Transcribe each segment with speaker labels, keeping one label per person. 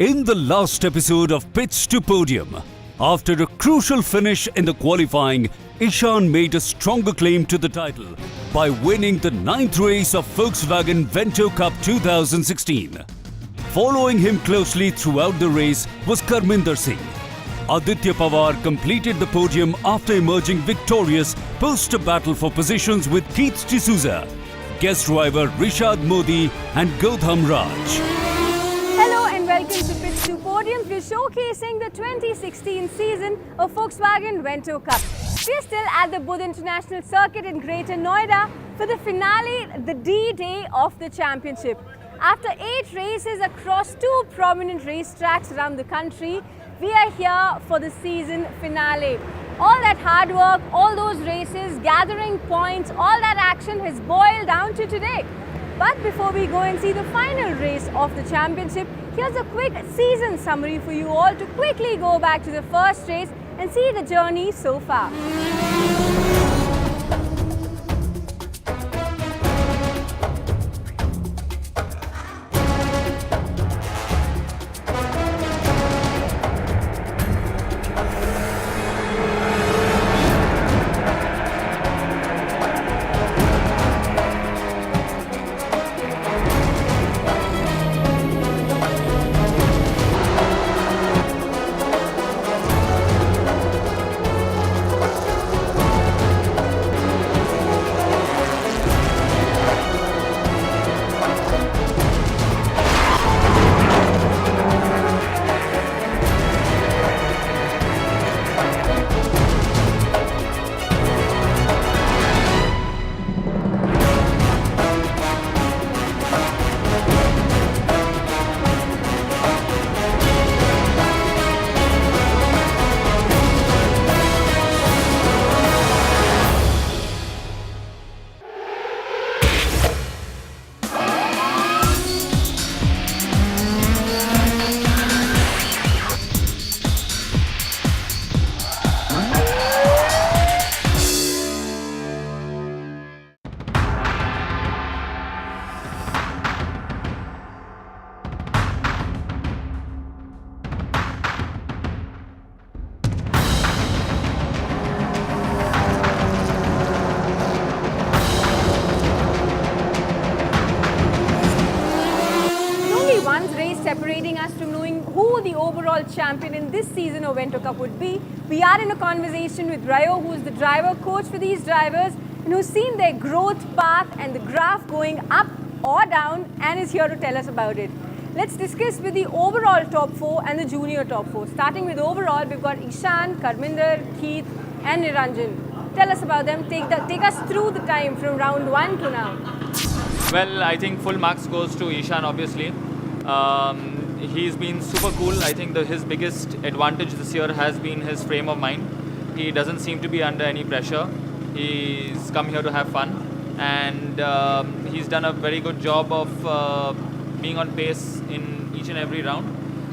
Speaker 1: In the last episode of Pitch to Podium, after a crucial finish in the qualifying, Ishan made a stronger claim to the title by winning the 9th race of Volkswagen Vento Cup 2016. Following him closely throughout the race was Karminder Singh. Aditya Pawar completed the podium after emerging victorious post a battle for positions with Keith D'Souza, guest driver Rishad Modi and Gautam Raj.
Speaker 2: Hello and welcome to Pitch to Podiums. We're showcasing the 2016 season of Volkswagen Vento Cup. We're still at the Buddh International Circuit in Greater Noida for the finale, the D-Day of the championship. After 8 races across 2 prominent racetracks around the country, we are here for the season finale. All that hard work, all those races, gathering points, all that action has boiled down to today. But before we go and see the final race of the championship, here's a quick season summary for you all to quickly go back to the first race and see the journey so far. Separating us from knowing who the overall champion in this season of Vento Cup would be. We are in a conversation with Rayo, who is the driver coach for these drivers and who's seen their growth path and the graph going up or down and is here to tell us about it. Let's discuss with the overall top 4 and the junior top 4. Starting with overall, we've got Ishan, Karminder, Keith and Niranjan. Tell us about them. Take us through the time from round 1 to now.
Speaker 3: Well, I think full marks goes to Ishan, obviously. He's been super cool. I think his biggest advantage this year has been his frame of mind. He doesn't seem to be under any pressure. He's come here to have fun, and he's done a very good job of being on pace in each and every round.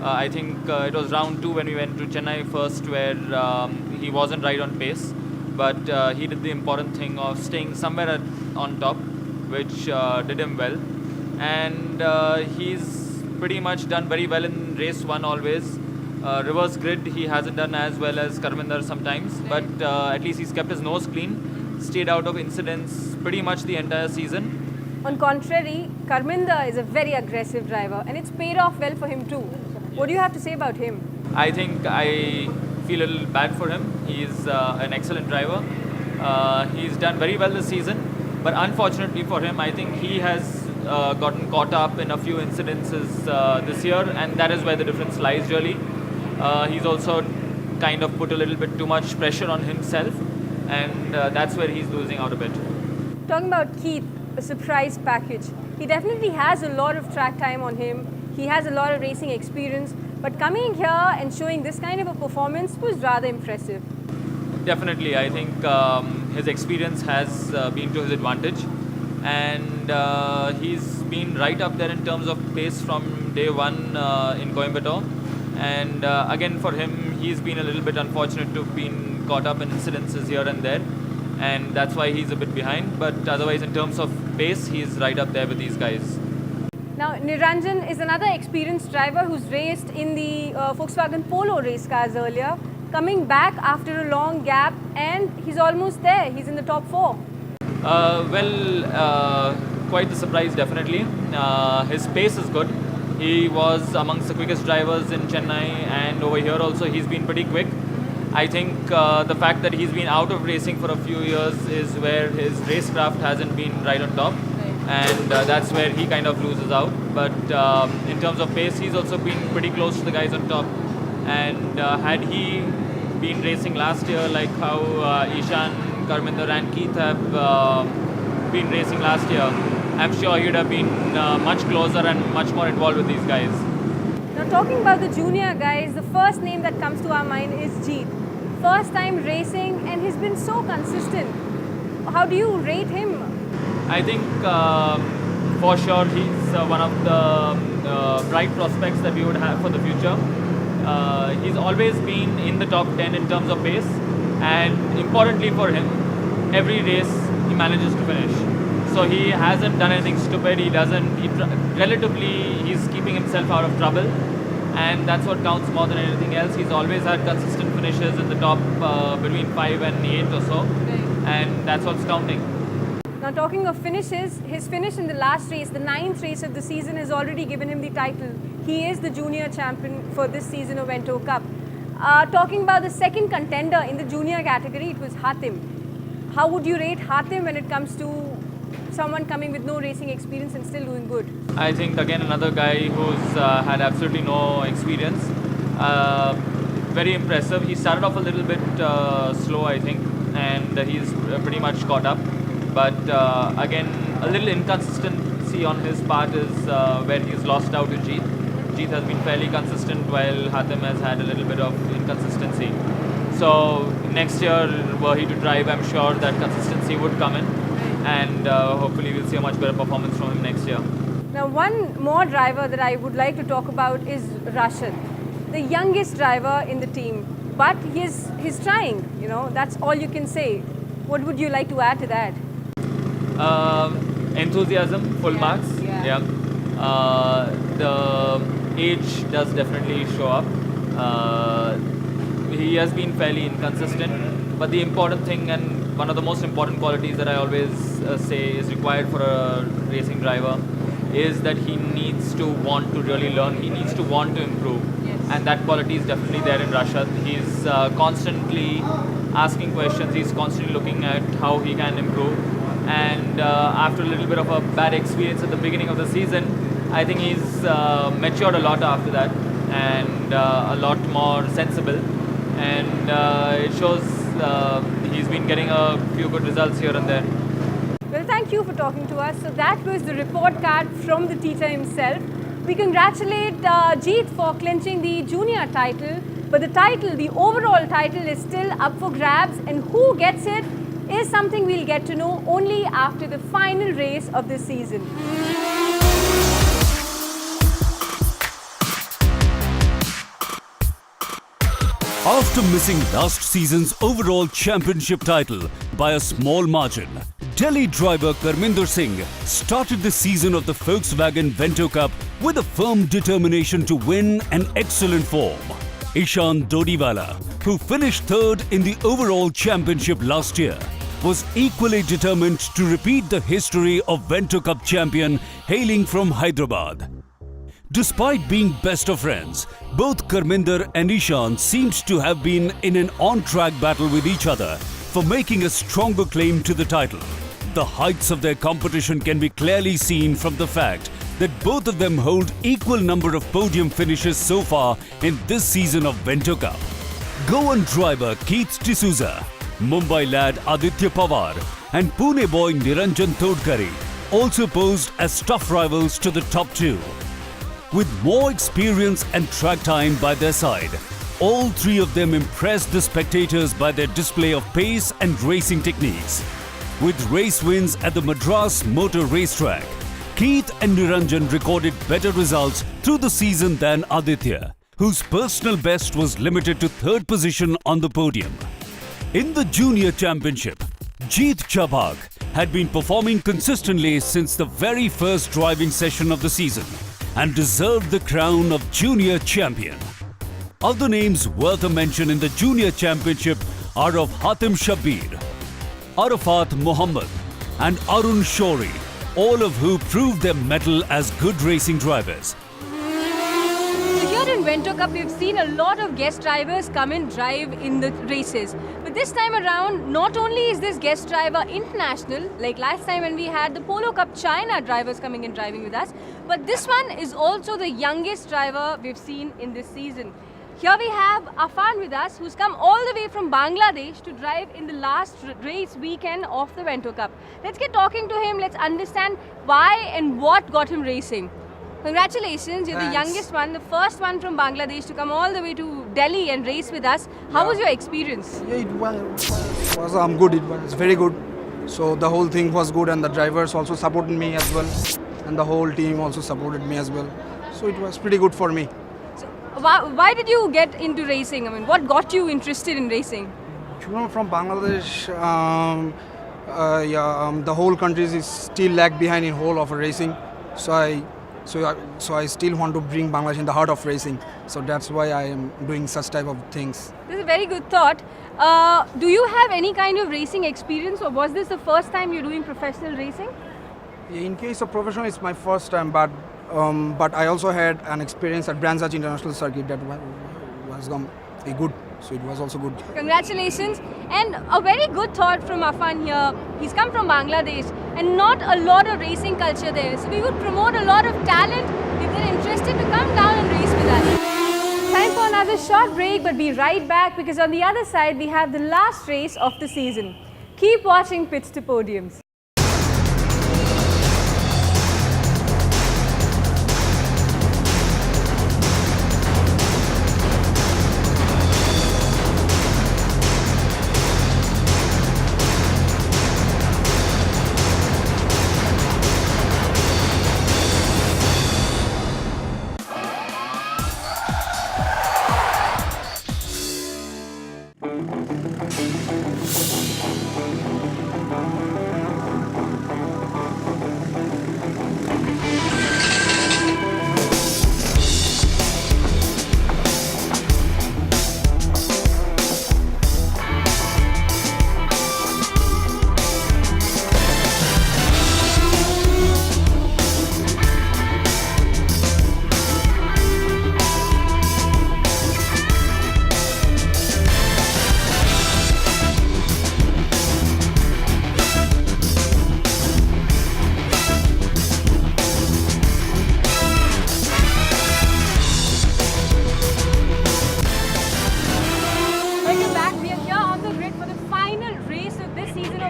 Speaker 3: I think it was round 2 when we went to Chennai first where he wasn't right on pace, but he did the important thing of staying somewhere on top, which did him well. And he's pretty much done very well in race 1 always. Reverse grid he hasn't done as well as Karminder sometimes, but at least he's kept his nose clean, stayed out of incidents pretty much the entire season.
Speaker 2: On contrary, Karminder is a very aggressive driver and it's paid off well for him too. What do you have to say about him?
Speaker 3: I think I feel a little bad for him. He's an excellent driver. He's done very well this season, but unfortunately for him, I think he has gotten caught up in a few incidences this year, and that is where the difference lies really. He's also kind of put a little bit too much pressure on himself, and that's where he's losing out a bit.
Speaker 2: Talking about Keith, a surprise package. He definitely has a lot of track time on him. He has a lot of racing experience, but coming here and showing this kind of a performance was rather impressive.
Speaker 3: Definitely, I think his experience has been to his advantage. And he's been right up there in terms of pace from day 1 in Coimbatore. And again, for him, he's been a little bit unfortunate to have been caught up in incidences here and there. And that's why he's a bit behind. But otherwise, in terms of pace, he's right up there with these guys.
Speaker 2: Now, Niranjan is another experienced driver who's raced in the Volkswagen Polo race cars earlier, coming back after a long gap, and he's almost there. He's in the top 4.
Speaker 3: Quite the surprise, definitely. His pace is good. He was amongst the quickest drivers in Chennai, and over here also he's been pretty quick. I think the fact that he's been out of racing for a few years is where his racecraft hasn't been right on top. And that's where he kind of loses out. But in terms of pace, he's also been pretty close to the guys on top. And had he been racing last year, like how Ishan, Karminder and Keith have been racing last year, I'm sure he'd have been much closer and much more involved with these guys.
Speaker 2: Now, talking about the junior guys, the first name that comes to our mind is Jeet. First time racing, and he's been so consistent. How do you rate him?
Speaker 3: I think for sure he's one of the bright prospects that we would have for the future. He's always been in the top 10 in terms of pace, and importantly for him, every race he manages to finish. So he hasn't done anything stupid. He's keeping himself out of trouble, and that's what counts more than anything else. He's always had consistent finishes in the top between 5 and 8 or so, and that's what's counting.
Speaker 2: Now, talking of finishes, his finish in the last race, the 9th race of the season, has already given him the title. He is the junior champion for this season of Vento Cup. Talking about the second contender in the junior category, it was Hatim. How would you rate Hatim when it comes to someone coming with no racing experience and still doing good?
Speaker 3: I think again another guy who's had absolutely no experience. Very impressive. He started off a little bit slow, I think, and he's pretty much caught up. But again, a little inconsistency on his part is where he's lost out to Jeet. Jeet has been fairly consistent while Hatim has had a little bit of inconsistency. So next year, were he to drive, I'm sure that consistency would come in, and hopefully we'll see a much better performance from him next year.
Speaker 2: Now, one more driver that I would like to talk about is Rashid, the youngest driver in the team. But he's trying, that's all you can say. What would you like to add to that?
Speaker 3: Enthusiasm, full marks. Yeah. The age does definitely show up. He has been fairly inconsistent, but the important thing and one of the most important qualities that I always say is required for a racing driver is that he needs to want to really learn. He needs to want to improve. Yes. And that quality is definitely there in Rashad. He's constantly asking questions. He's constantly looking at how he can improve. And after a little bit of a bad experience at the beginning of the season, I think he's matured a lot after that, and a lot more sensible. And it shows he's been getting a few good results here and there.
Speaker 2: Well, thank you for talking to us. So that was the report card from the teacher himself. We congratulate Jeet for clinching the junior title, but the overall title is still up for grabs, and who gets it is something we'll get to know only after the final race of this season.
Speaker 1: After missing last season's overall championship title by a small margin, Delhi driver Karminder Singh started the season of the Volkswagen Vento Cup with a firm determination to win and excellent form. Ishan Dodiwala, who finished third in the overall championship last year, was equally determined to repeat the history of Vento Cup champion hailing from Hyderabad. Despite being best of friends, both Karminder and Ishan seemed to have been in an on-track battle with each other for making a stronger claim to the title. The heights of their competition can be clearly seen from the fact that both of them hold equal number of podium finishes so far in this season of Vento Cup. Goan driver Keith D'Souza, Mumbai lad Aditya Pawar and Pune boy Niranjan Todkari also posed as tough rivals to the top two. With more experience and track time by their side, all three of them impressed the spectators by their display of pace and racing techniques. With race wins at the Madras Motor Racetrack, Keith and Niranjan recorded better results through the season than Aditya, whose personal best was limited to third position on the podium. In the Junior Championship, Jeet Chabak had been performing consistently since the very first driving session of the season and deserved the crown of junior champion. Other names worth a mention in the junior championship are of Hatim Shabir, Arafat Mohammed and Arun Shori, all of who proved their mettle as good racing drivers.
Speaker 2: So here in Vento Cup, we've seen a lot of guest drivers come and drive in the races. But this time around, not only is this guest driver international, like last time when we had the Polo Cup China drivers coming and driving with us, but this one is also the youngest driver we've seen in this season. Here we have Afan with us, who's come all the way from Bangladesh to drive in the last race weekend of the Vento Cup. Let's get talking to him, let's understand why and what got him racing. Congratulations, you're the youngest one, the first one from Bangladesh to come all the way to Delhi and race with us. How was your experience?
Speaker 4: Yeah, it was good, it was very good. So the whole thing was good and the drivers also supported me as well. And the whole team also supported me as well. So it was pretty good for me.
Speaker 2: So, why did you get into racing? I mean, what got you interested in racing?
Speaker 4: You know, from Bangladesh, the whole country is still lag behind in whole of racing. So I still want to bring Bangladesh in the heart of racing. So that's why I am doing such type of things.
Speaker 2: This is a very good thought. Do you have any kind of racing experience, or was this the first time you're doing professional racing?
Speaker 4: In case of professional, it's my first time, but I also had an experience at Brands Hatch International Circuit that was good. So it was also good.
Speaker 2: Congratulations. And a very good thought from Afan here. He's come from Bangladesh and not a lot of racing culture there. So we would promote a lot of talent if they're interested to come down and race with us. Time for another short break, but be right back because on the other side we have the last race of the season. Keep watching Pits to Podiums.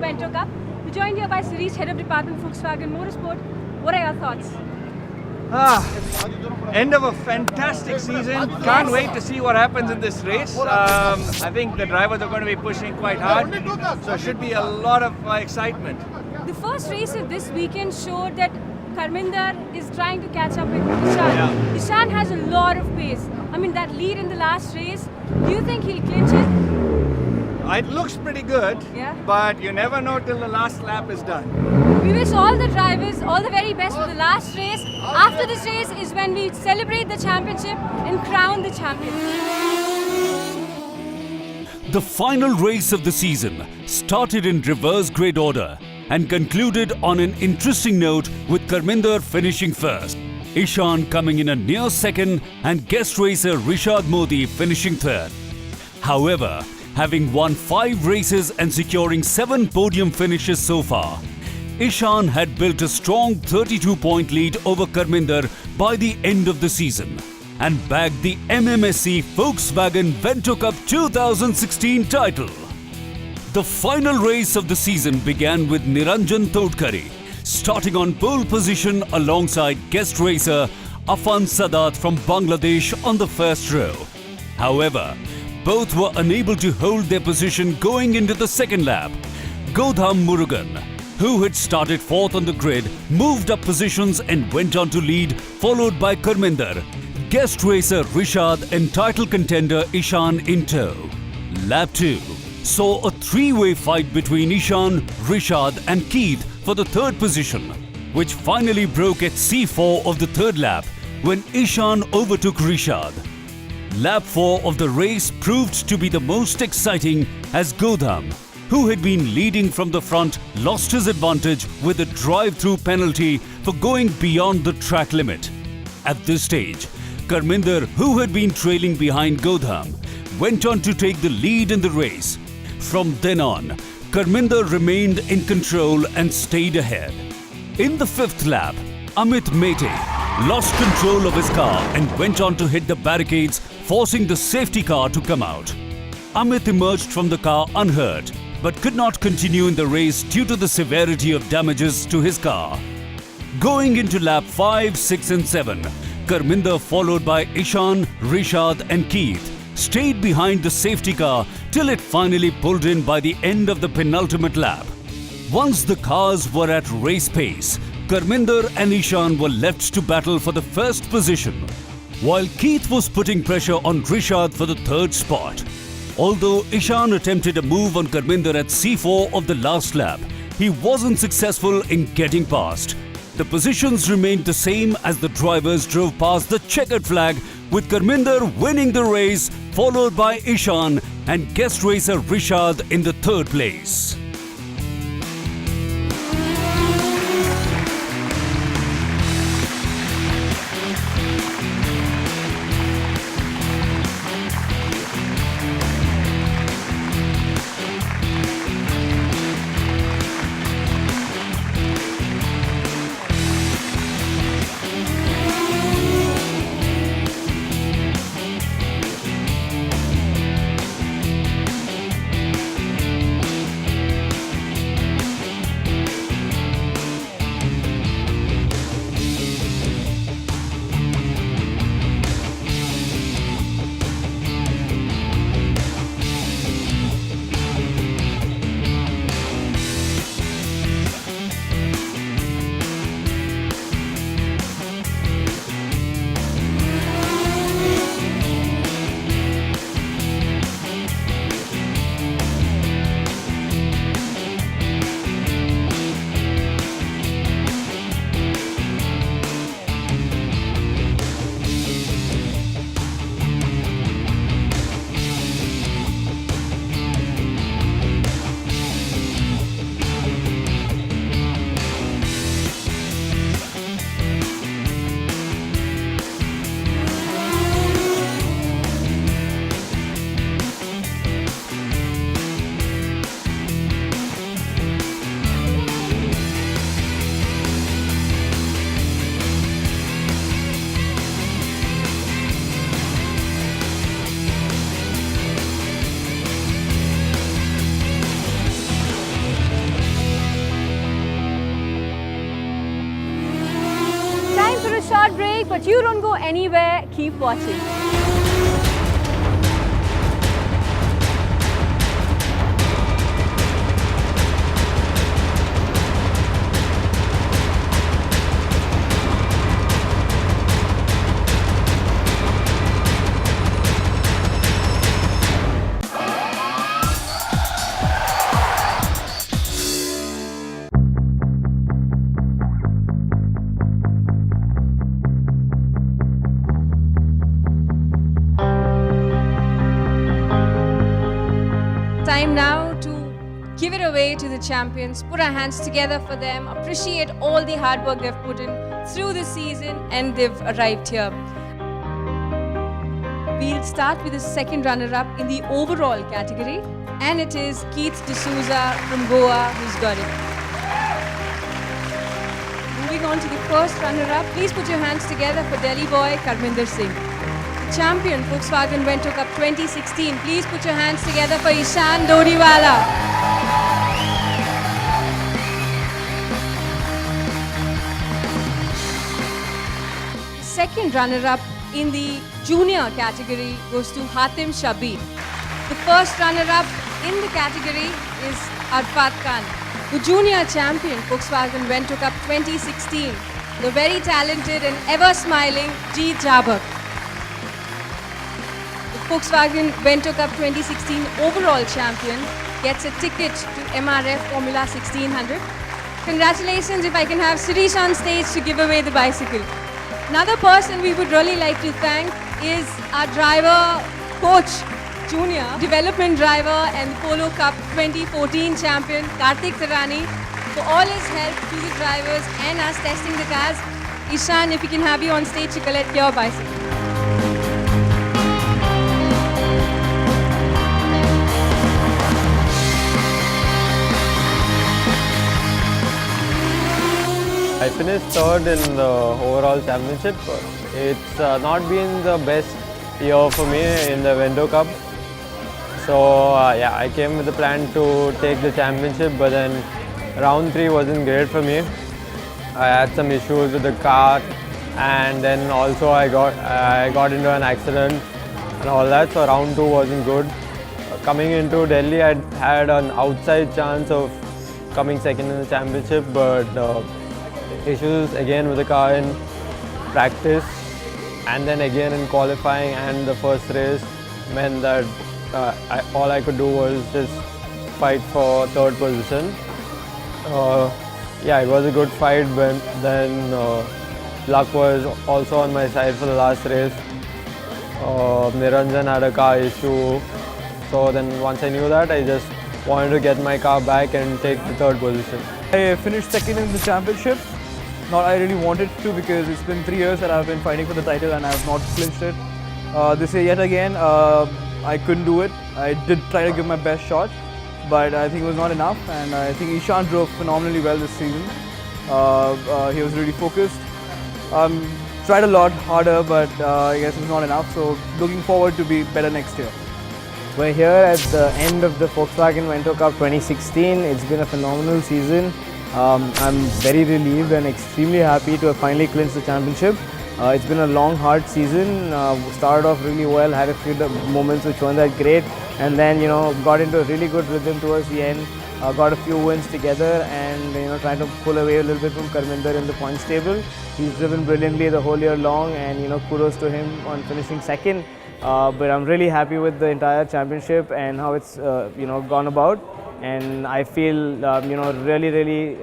Speaker 2: Vento Cup. We're joined here by Sirish, Head of Department Volkswagen Motorsport. What are your thoughts?
Speaker 5: End of a fantastic season. Can't wait to see what happens in this race. I think the drivers are going to be pushing quite hard, so it should be a lot of excitement.
Speaker 2: The first race of this weekend showed that Karminder is trying to catch up with Ishan.
Speaker 5: Yeah.
Speaker 2: Ishan has a lot of pace. I mean, that lead in the last race, do you think he'll clinch it?
Speaker 5: It looks pretty good,
Speaker 2: Yeah.
Speaker 5: but you never know till the last lap is done.
Speaker 2: We wish all the drivers all the very best for the last race. After this race is when we celebrate the championship and crown the champion.
Speaker 1: The final race of the season started in reverse grade order and concluded on an interesting note with Karminder finishing first, Ishan coming in a near second and guest racer Rishad Modi finishing third. However, having won 5 races and securing 7 podium finishes so far, Ishan had built a strong 32-point lead over Karminder by the end of the season and bagged the MMSC Volkswagen Vento Cup 2016 title. The final race of the season began with Niranjan Todkari starting on pole position alongside guest racer Afan Sadat from Bangladesh on the first row. However, both were unable to hold their position going into the second lap. Godham Murugan, who had started 4th on the grid, moved up positions and went on to lead, followed by Karminder, guest racer Rishad and title contender Ishan in tow. Lap 2. saw a three-way fight between Ishan, Rishad and Keith for the third position, which finally broke at C4 of the third lap when Ishan overtook Rishad. Lap 4 of the race proved to be the most exciting as Godham, who had been leading from the front, lost his advantage with a drive-through penalty for going beyond the track limit. At this stage, Karminder, who had been trailing behind Godham, went on to take the lead in the race. From then on, Karminder remained in control and stayed ahead. In the fifth lap, Amit Mete lost control of his car and went on to hit the barricades, forcing the safety car to come out. Amit emerged from the car unhurt, but could not continue in the race due to the severity of damages to his car. Going into lap 5, 6 and 7, Karminder, followed by Ishan, Rishad and Keith, stayed behind the safety car till it finally pulled in by the end of the penultimate lap. Once the cars were at race pace, Karminder and Ishan were left to battle for the first position, while Keith was putting pressure on Rishad for the third spot. Although Ishan attempted a move on Karminder at C4 of the last lap, he wasn't successful in getting past. The positions remained the same as the drivers drove past the checkered flag, with Karminder winning the race, followed by Ishan and guest racer Rishad in the third place.
Speaker 2: Short break, but you don't go anywhere. Keep watching. Time now to give it away to the champions, put our hands together for them, appreciate all the hard work they've put in through the season, and they've arrived here. We'll start with the second runner-up in the overall category, and it is Keith D'Souza from Goa who's got it. Moving on to the first runner-up, please put your hands together for Delhi boy Karminder Singh. Champion Volkswagen Vento Cup 2016. Please put your hands together for Ishan Dodiwala. Second runner-up in the junior category goes to Hatim Shabir. The first runner-up in the category is Arfat Khan, the junior champion Volkswagen Vento Cup 2016. The very talented and ever smiling Jeet Jabak. Volkswagen Vento Cup 2016 overall champion, gets a ticket to MRF Formula 1600. Congratulations if I can have Suresh on stage to give away the bicycle. Another person we would really like to thank is our driver, coach, junior, development driver and Polo Cup 2014 champion, Kartik Tarani, for all his help to the drivers and us testing the cars. Ishan, if we can have you on stage to collect your bicycle.
Speaker 6: I finished third in the overall championship. It's not been the best year for me in the Vento Cup. So yeah, I came with the plan to take the championship, but then round 3 wasn't great for me. I had some issues with the car, and then also I got into an accident and all that. So round 2 wasn't good. Coming into Delhi, I had an outside chance of coming second in the championship, but issues again with the car in practice and then again in qualifying and the first race meant that all I could do was just fight for third position. Yeah, it was a good fight, but then luck was also on my side for the last race. Niranjan had a car issue, so then once I knew that, I just wanted to get my car back and take the third position.
Speaker 7: I finished second in the championship. Not I really wanted to, because it's been 3 years that I've been fighting for the title and I have not clinched it. This year yet again, I couldn't do it. I did try to give my best shot, but I think it was not enough, and I think Ishan drove phenomenally well this season. He was really focused. Tried a lot harder, but I guess it was not enough, so looking forward to be better next year.
Speaker 8: We're here at the end of the Volkswagen Vento Cup 2016. It's been a phenomenal season. I'm very relieved and extremely happy to have finally clinched the championship. It's been a long, hard season. Started off really well, had a few moments which weren't that great, and then got into a really good rhythm towards the end. Got a few wins together, and trying to pull away a little bit from Karminder in the points table. He's driven brilliantly the whole year long, and kudos to him on finishing second. But I'm really happy with the entire championship and how it's gone about. And I feel really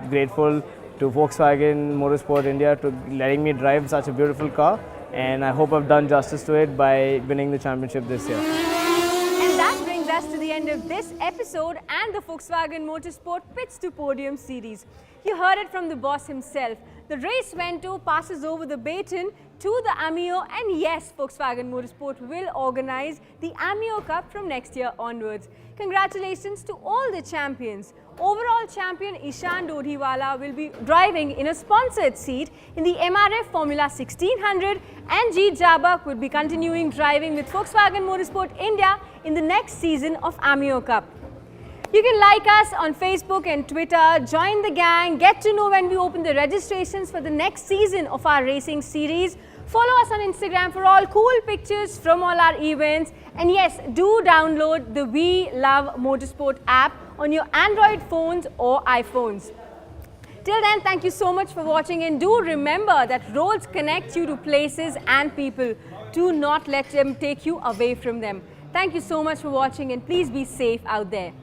Speaker 8: grateful to Volkswagen Motorsport India to letting me drive such a beautiful car, and I hope I've done justice to it by winning the championship this year.
Speaker 2: And that brings us to the end of this episode and the Volkswagen Motorsport Pits to Podium series. You heard it from the boss himself. The race Vento passes over the baton to the Amio, and yes, Volkswagen Motorsport will organize the Amio Cup from next year onwards. Congratulations to all the champions. Overall champion Ishan Dodhiwala will be driving in a sponsored seat in the MRF Formula 1600, and Jeet Jabak will be continuing driving with Volkswagen Motorsport India in the next season of Amio Cup. You can like us on Facebook and Twitter, join the gang, get to know when we open the registrations for the next season of our racing series. Follow us on Instagram for all cool pictures from all our events. And yes, do download the We Love Motorsport app on your Android phones or iPhones. Till then, thank you so much for watching, and do remember that roads connect you to places and people. Do not let them take you away from them. Thank you so much for watching, and please be safe out there.